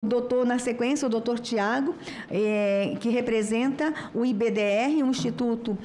doutor, na sequência, o doutor Tiago, que representa o IBDR, um instituto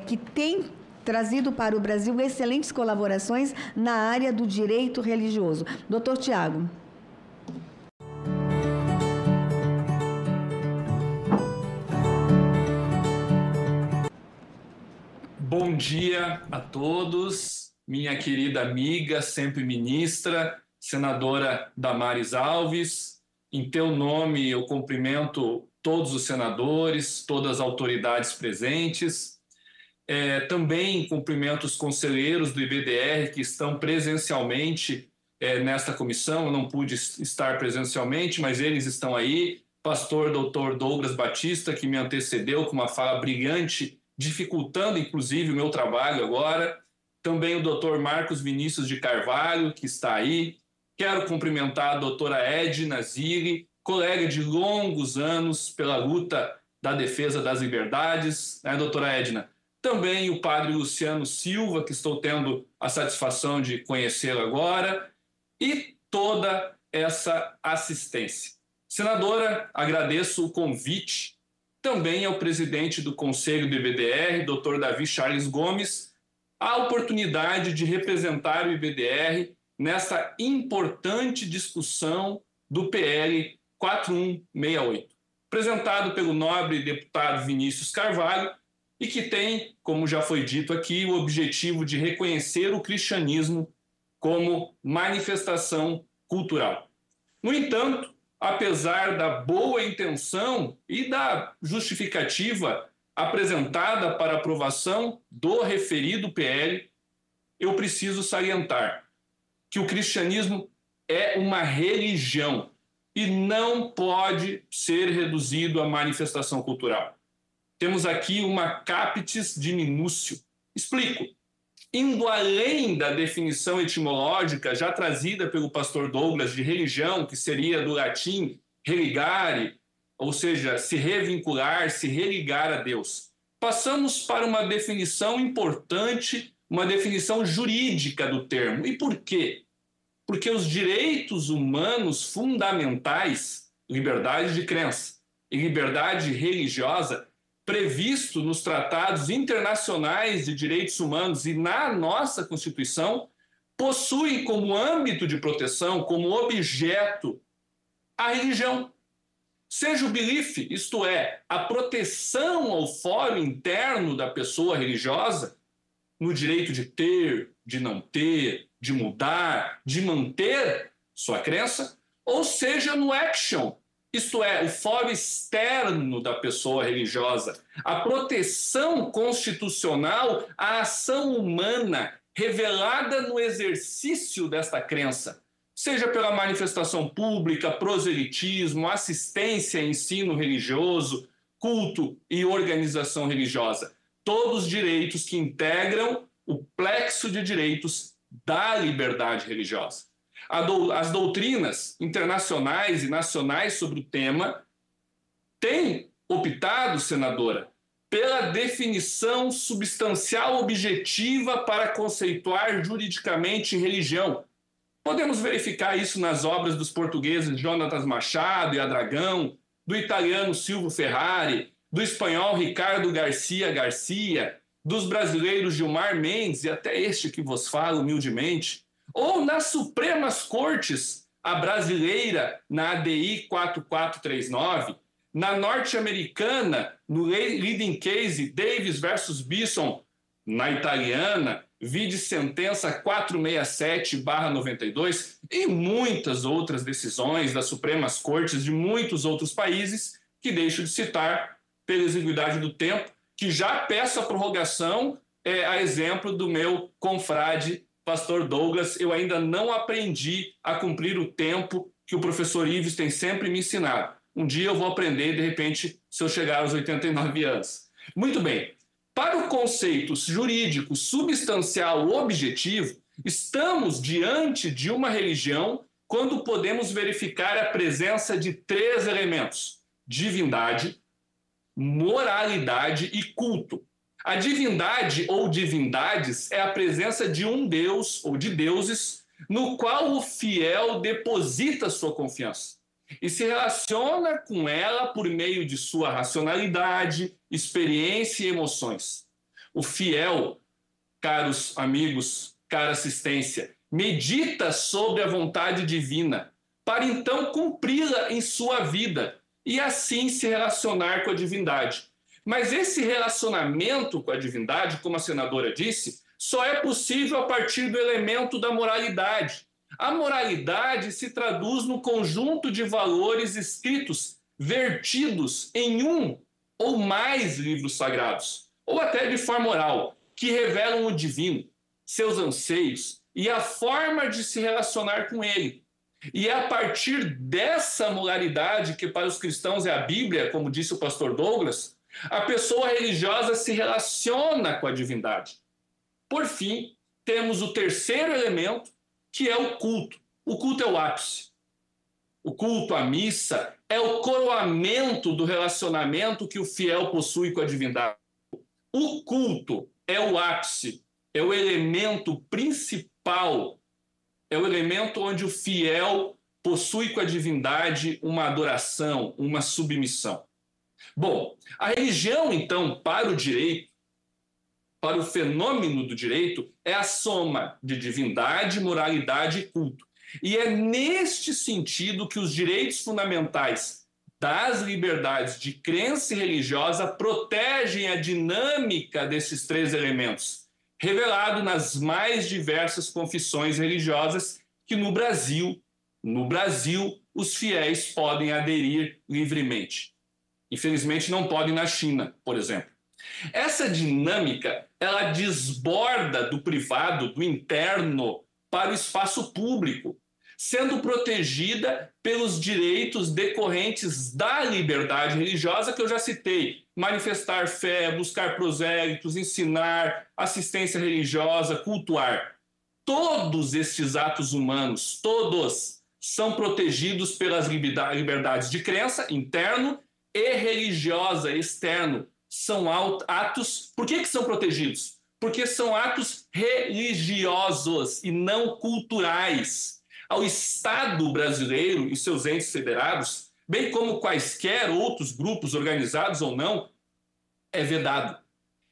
que tem trazido para o Brasil excelentes colaborações na área do direito religioso. Doutor Tiago. Bom dia a todos, minha querida amiga, sempre ministra, senadora Damares Alves. Em teu nome eu cumprimento todos os senadores, todas as autoridades presentes. Também cumprimento os conselheiros do IBDR que estão presencialmente nesta comissão. Eu não pude estar presencialmente, mas eles estão aí. Pastor Dr. Douglas Batista, que me antecedeu com uma fala brilhante, dificultando inclusive o meu trabalho agora. Também o Dr. Marcos Vinícius de Carvalho, que está aí. Quero cumprimentar a doutora Edna Zilli, colega de longos anos pela luta da defesa das liberdades, né, doutora Edna? Também o padre Luciano Silva, que estou tendo a satisfação de conhecê-lo agora, e toda essa assistência. Senadora, agradeço o convite também ao presidente do Conselho do IBDR, doutor Davi Charles Gomes, a oportunidade de representar o IBDR nessa importante discussão do PL 4168, apresentado pelo nobre deputado Vinícius Carvalho e que tem, como já foi dito aqui, o objetivo de reconhecer o cristianismo como manifestação cultural. No entanto, apesar da boa intenção e da justificativa apresentada para aprovação do referido PL, eu preciso salientar que o cristianismo é uma religião e não pode ser reduzido à manifestação cultural. Temos aqui uma captis diminutio. Explico. Indo além da definição etimológica já trazida pelo pastor Douglas de religião, que seria do latim religare, ou seja, se revincular, se religar a Deus, passamos para uma definição importante, uma definição jurídica do termo. E por quê? Porque os direitos humanos fundamentais, liberdade de crença e liberdade religiosa, previsto nos tratados internacionais de direitos humanos e na nossa Constituição, possuem como âmbito de proteção, como objeto, a religião. Seja o belief, isto é, a proteção ao fórum interno da pessoa religiosa, no direito de ter, de não ter, de mudar, de manter sua crença, ou seja, no action, isto é, o fórum externo da pessoa religiosa, a proteção constitucional à ação humana revelada no exercício desta crença, seja pela manifestação pública, proselitismo, assistência, ensino religioso, culto e organização religiosa. Todos direitos que integram o plexo de direitos da liberdade religiosa. As doutrinas internacionais e nacionais sobre o tema têm optado, senadora, pela definição substancial objetiva para conceituar juridicamente religião. Podemos verificar isso nas obras dos portugueses Jonatas Machado e Adragão, do italiano Silvio Ferrari, do espanhol Ricardo Garcia Garcia, dos brasileiros Gilmar Mendes e até este que vos falo humildemente, ou nas Supremas Cortes, a brasileira na ADI 4439, na norte-americana, no leading case Davis versus Bison, na italiana, vide sentença 467/92 e muitas outras decisões das Supremas Cortes de muitos outros países que deixo de citar pela exiguidade do tempo, que já peço a prorrogação, a exemplo do meu confrade pastor Douglas. Eu ainda não aprendi a cumprir o tempo que o professor Ives tem sempre me ensinado. Um dia eu vou aprender, de repente, se eu chegar aos 89 anos. Muito bem. Para o conceito jurídico substancial objetivo, estamos diante de uma religião quando podemos verificar a presença de 3 elementos: divindade, moralidade e culto. A divindade ou divindades é a presença de um Deus ou de deuses no qual o fiel deposita sua confiança. e se relaciona com ela por meio de sua racionalidade, experiência e emoções. O fiel, caros amigos, cara assistência, medita sobre a vontade divina para então cumpri-la em sua vida e assim se relacionar com a divindade. Mas esse relacionamento com a divindade, como a senadora disse, só é possível a partir do elemento da moralidade. A moralidade se traduz no conjunto de valores escritos, vertidos em um ou mais livros sagrados, ou até de forma oral, que revelam o divino, seus anseios e a forma de se relacionar com ele. E é a partir dessa moralidade, que para os cristãos é a Bíblia, como disse o pastor Douglas, a pessoa religiosa se relaciona com a divindade. Por fim, temos o terceiro elemento, que é o culto. O culto é o ápice. O culto, a missa, é o coroamento do relacionamento que o fiel possui com a divindade. O culto é o ápice, é o elemento principal, é o elemento onde o fiel possui com a divindade uma adoração, uma submissão. Bom, a religião, então, para o direito, para o fenômeno do direito, é a soma de divindade, moralidade e culto. E é neste sentido que os direitos fundamentais das liberdades de crença e religiosa protegem a dinâmica desses três elementos, revelado nas mais diversas confissões religiosas que no Brasil, os fiéis podem aderir livremente. Infelizmente, não podem na China, por exemplo. Essa dinâmica, ela desborda do privado, do interno, para o espaço público, sendo protegida pelos direitos decorrentes da liberdade religiosa que eu já citei: manifestar fé, buscar prosélitos, ensinar, assistência religiosa, cultuar. Todos estes atos humanos, todos, são protegidos pelas liberdades de crença, interno, e religiosa, externo. São atos... Por que são protegidos? Porque são atos religiosos e não culturais. Ao Estado brasileiro e seus entes federados, bem como quaisquer outros grupos, organizados ou não, é vedado.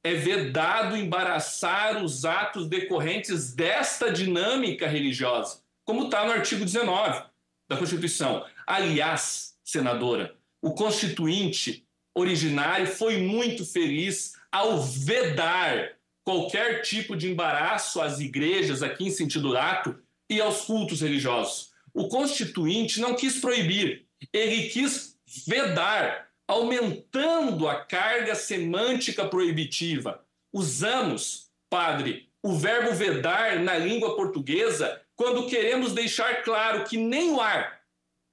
É vedado embaraçar os atos decorrentes desta dinâmica religiosa, como está no artigo 19 da Constituição. Aliás, senadora, o Constituinte originário foi muito feliz ao vedar qualquer tipo de embaraço às igrejas, aqui em sentido lato, e aos cultos religiosos. O Constituinte não quis proibir, ele quis vedar, aumentando a carga semântica proibitiva. Usamos, padre, o verbo vedar na língua portuguesa quando queremos deixar claro que nem o ar,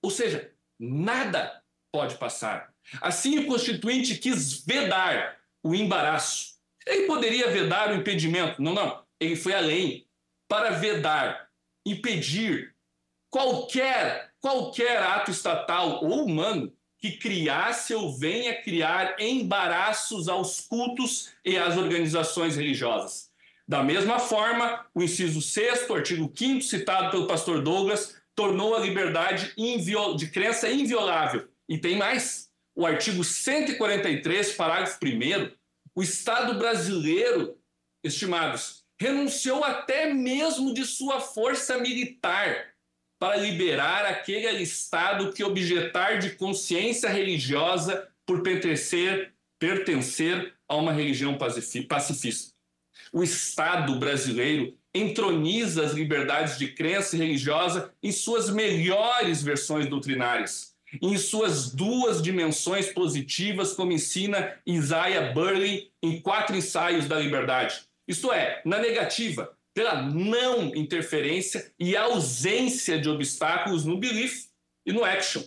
ou seja, nada pode passar. Assim, o Constituinte quis vedar o embaraço. Ele poderia vedar o impedimento. Não. Ele foi além para vedar, impedir qualquer ato estatal ou humano que criasse ou venha criar embaraços aos cultos e às organizações religiosas. Da mesma forma, o inciso 6º, artigo 5º, citado pelo pastor Douglas, tornou a liberdade de crença inviolável. E tem mais. O artigo 143, parágrafo 1º, o Estado brasileiro, estimados, renunciou até mesmo de sua força militar para liberar aquele alistado que objetar de consciência religiosa por pertencer a uma religião pacifista. O Estado brasileiro entroniza as liberdades de crença religiosa em suas melhores versões doutrinárias, em suas duas dimensões positivas, como ensina Isaiah Berlin em 4 Ensaios da Liberdade. Isto é, na negativa, pela não interferência e ausência de obstáculos no belief e no action,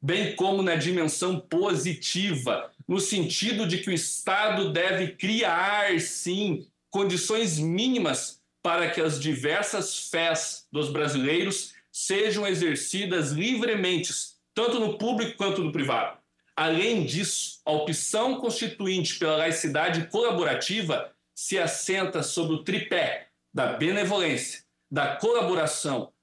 bem como na dimensão positiva, no sentido de que o Estado deve criar, sim, condições mínimas para que as diversas fés dos brasileiros sejam exercidas livremente, tanto no público quanto no privado. Além disso, a opção constituinte pela laicidade colaborativa se assenta sobre o tripé da benevolência, da colaboração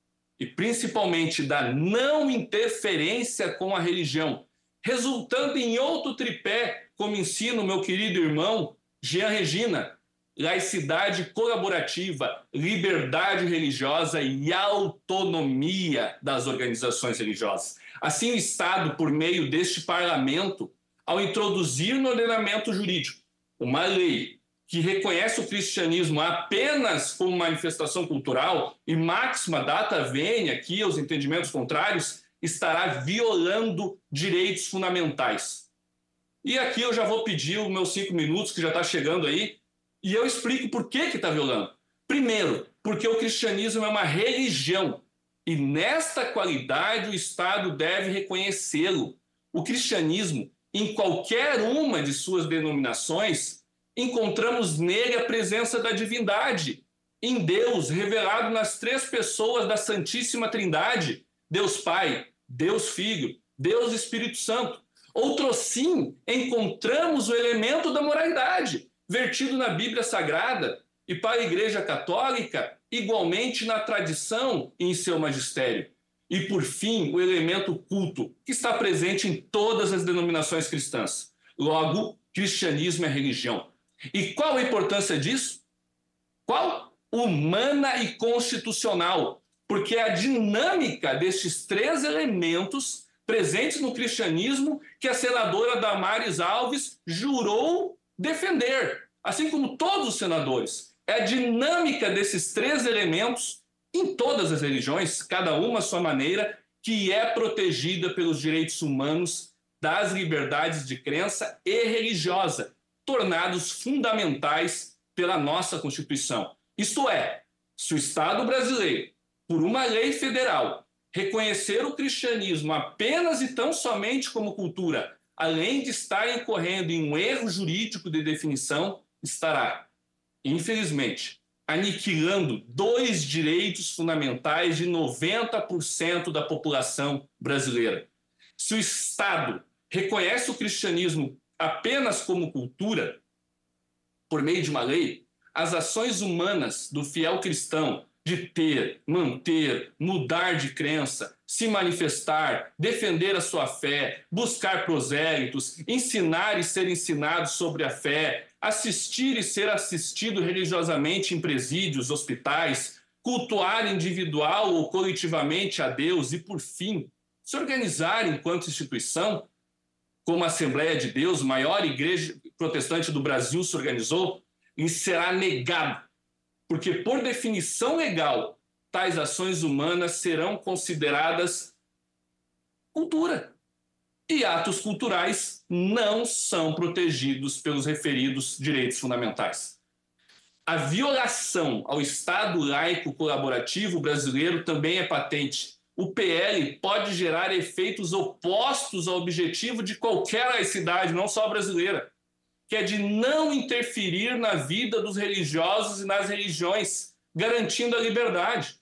e principalmente da não interferência com a religião, resultando em outro tripé, como ensina o meu querido irmão Jean Regina: laicidade colaborativa, liberdade religiosa e autonomia das organizações religiosas. Assim, o Estado, por meio deste parlamento, ao introduzir no ordenamento jurídico uma lei que reconhece o cristianismo apenas como manifestação cultural e máxima data venia aqui aos entendimentos contrários, estará violando direitos fundamentais. E aqui eu já vou pedir os meus 5 minutos, que já está chegando aí, e eu explico por que está violando. Primeiro, porque o cristianismo é uma religião, e nesta qualidade o Estado deve reconhecê-lo. O cristianismo, em qualquer uma de suas denominações, encontramos nele a presença da divindade, em Deus, revelado nas 3 pessoas da Santíssima Trindade: Deus Pai, Deus Filho, Deus Espírito Santo. Outrossim, encontramos o elemento da moralidade, vertido na Bíblia Sagrada e para a Igreja Católica, igualmente na tradição e em seu magistério. E, por fim, o elemento culto, que está presente em todas as denominações cristãs. Logo, cristianismo é religião. E qual a importância disso? Qual? Humana e constitucional, porque a dinâmica destes 3 elementos presentes no cristianismo que a senadora Damares Alves jurou defender, assim como todos os senadores. É a dinâmica desses 3 elementos em todas as religiões, cada uma à sua maneira, que é protegida pelos direitos humanos, das liberdades de crença e religiosa, tornados fundamentais pela nossa Constituição. Isto é, se o Estado brasileiro, por uma lei federal, reconhecer o cristianismo apenas e tão somente como cultura, além de estar incorrendo em um erro jurídico de definição, estará, infelizmente, aniquilando 2 direitos fundamentais de 90% da população brasileira. Se o Estado reconhece o cristianismo apenas como cultura, por meio de uma lei, as ações humanas do fiel cristão de ter, manter, mudar de crença, se manifestar, defender a sua fé, buscar prosélitos, ensinar e ser ensinado sobre a fé, assistir e ser assistido religiosamente em presídios, hospitais, cultuar individual ou coletivamente a Deus e, por fim, se organizar enquanto instituição, como a Assembleia de Deus, maior igreja protestante do Brasil, se organizou, e será negado, porque, por definição legal, tais ações humanas serão consideradas cultura. E atos culturais não são protegidos pelos referidos direitos fundamentais. A violação ao Estado laico colaborativo brasileiro também é patente. O PL pode gerar efeitos opostos ao objetivo de qualquer laicidade, não só brasileira, que é de não interferir na vida dos religiosos e nas religiões, garantindo a liberdade.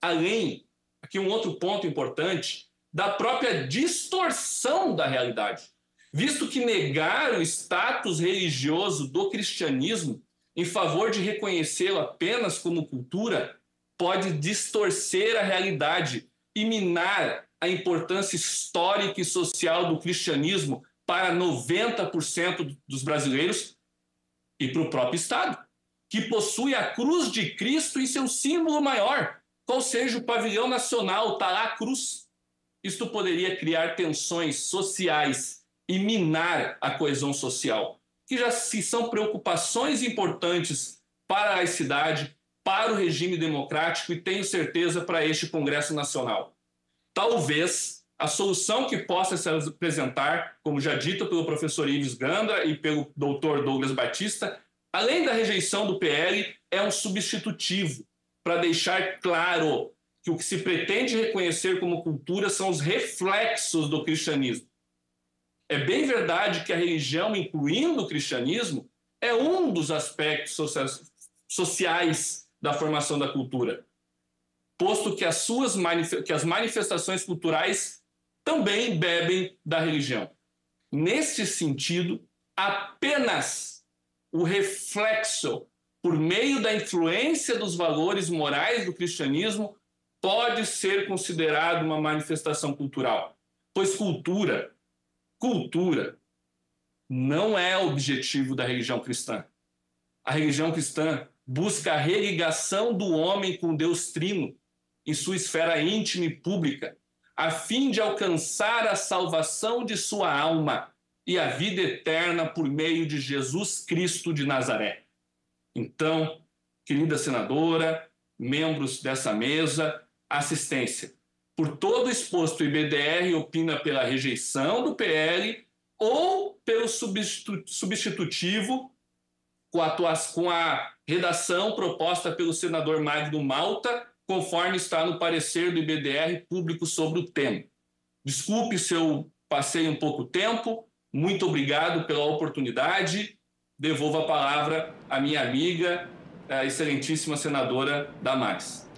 Além, aqui um outro ponto importante, da própria distorção da realidade, visto que negar o status religioso do cristianismo em favor de reconhecê-lo apenas como cultura pode distorcer a realidade e minar a importância histórica e social do cristianismo para 90% dos brasileiros e para o próprio Estado, que possui a cruz de Cristo em seu símbolo maior, qual seja o pavilhão nacional, está lá a cruz. Isto poderia criar tensões sociais e minar a coesão social, que já se são preocupações importantes para a laicidade, para o regime democrático e tenho certeza para este Congresso Nacional. Talvez a solução que possa se apresentar, como já dito pelo professor Ives Gandra e pelo doutor Douglas Batista, além da rejeição do PL, é um substitutivo para deixar claro que o que se pretende reconhecer como cultura são os reflexos do cristianismo. É bem verdade que a religião, incluindo o cristianismo, é um dos aspectos sociais da formação da cultura, posto que as manifestações culturais também bebem da religião. Neste sentido, apenas o reflexo, por meio da influência dos valores morais do cristianismo, pode ser considerado uma manifestação cultural, pois cultura não é o objetivo da religião cristã. A religião cristã busca a religação do homem com Deus Trino em sua esfera íntima e pública, a fim de alcançar a salvação de sua alma e a vida eterna por meio de Jesus Cristo de Nazaré. Então, querida senadora, membros dessa mesa, assistência. Por todo exposto, o IBDR opina pela rejeição do PL ou pelo substitutivo com a redação proposta pelo senador Magno Malta, conforme está no parecer do IBDR público sobre o tema. Desculpe se eu passei um pouco tempo, muito obrigado pela oportunidade. Devolvo a palavra à minha amiga, a excelentíssima senadora Damares.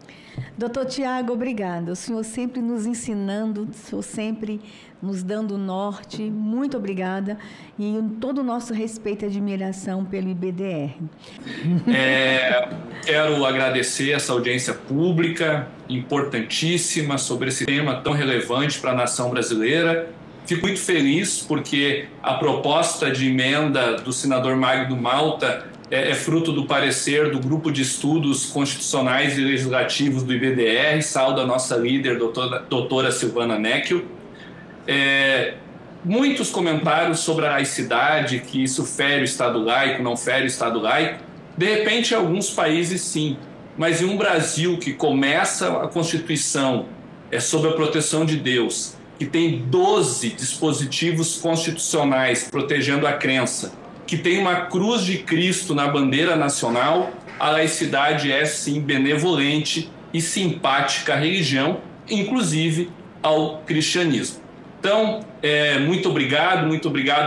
Doutor Tiago, obrigado. O senhor sempre nos ensinando, o senhor sempre nos dando norte. Muito obrigada. E todo o nosso respeito e admiração pelo IBDR. Quero agradecer essa audiência pública importantíssima sobre esse tema tão relevante para a nação brasileira. Fico muito feliz porque a proposta de emenda do senador Magno Malta é fruto do parecer do Grupo de Estudos Constitucionais e Legislativos do IBDR, saldo a nossa líder, doutora Silvana Neckel. Muitos comentários sobre a laicidade, que isso fere o Estado laico, não fere o Estado laico. De repente, em alguns países, sim. Mas em um Brasil que começa a Constituição sob a proteção de Deus, que tem 12 dispositivos constitucionais protegendo a crença, que tem uma cruz de Cristo na bandeira nacional, a laicidade é, sim, benevolente e simpática à religião, inclusive ao cristianismo. Então, muito obrigado,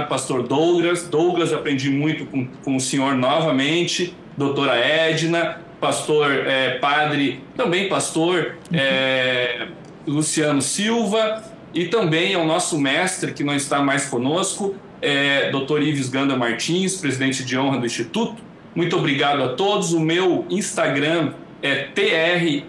pastor Douglas. Douglas, aprendi muito com o senhor novamente, doutora Edna, padre, também pastor Luciano Silva, e também ao nosso mestre, que não está mais conosco, Dr. Ives Ganda Martins, presidente de honra do Instituto. Muito obrigado a todos. O meu Instagram é tr_vieira.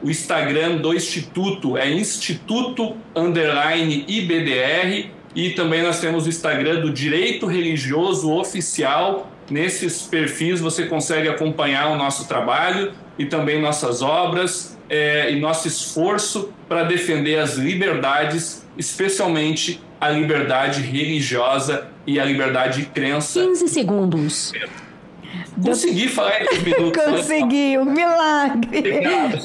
O Instagram do Instituto é instituto_IBDR. E também nós temos o Instagram do Direito Religioso Oficial. Nesses perfis você consegue acompanhar o nosso trabalho e também nossas obras e nosso esforço para defender as liberdades, especialmente a liberdade religiosa e a liberdade de crença. 15 segundos. Consegui falar em 2 minutos. Conseguiu, milagre. Obrigado.